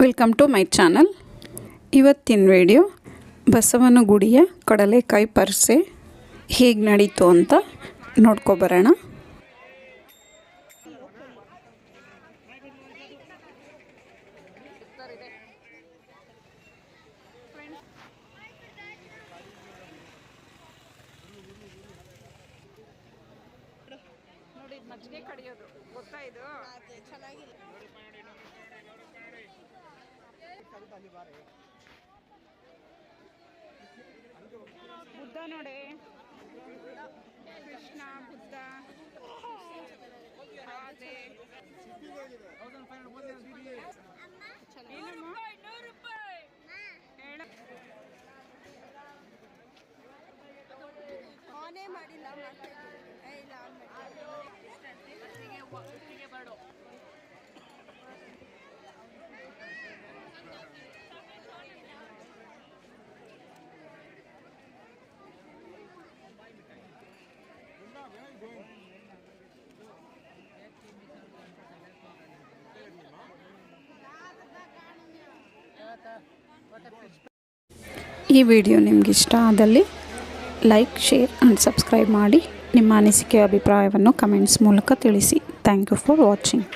Welcome to my channel. ಇವತ್ತಿನ video ಬಸವನಗುಡಿಯ ಕಡಲೆಕಾಯಿ ಪರಿಷೆ ಹೇಗೆ ನಡೀತು ಅಂತ ನೋಡ್ಕೊಬರೋಣ. ನೋಡಿ ಮಜ್ಜಿಗೆ ಕಡಿಯೋದು ಗೊತ್ತಾ ಇದು ಚೆನ್ನಾಗಿಲ್ಲ. ಬುದ್ಧ ನೋಡಿ, ಕೃಷ್ಣ ಬುದ್ಧ ಹಾಗೆ ಏನಮ್ಮ ಆನೇ ಮಾಡಿಲ್ಲ ಈ ವಿಡಿಯೋ ನಿಮ್ಗೆ ಇಷ್ಟ ಆದಲ್ಲಿ ಲೈಕ್, ಶೇರ್ ಆ್ಯಂಡ್ ಸಬ್ಸ್ಕ್ರೈಬ್ ಮಾಡಿ. ನಿಮ್ಮ ಅನಿಸಿಕೆ ಅಭಿಪ್ರಾಯವನ್ನು ಕಮೆಂಟ್ಸ್ ಮೂಲಕ ತಿಳಿಸಿ. Thank you for watching.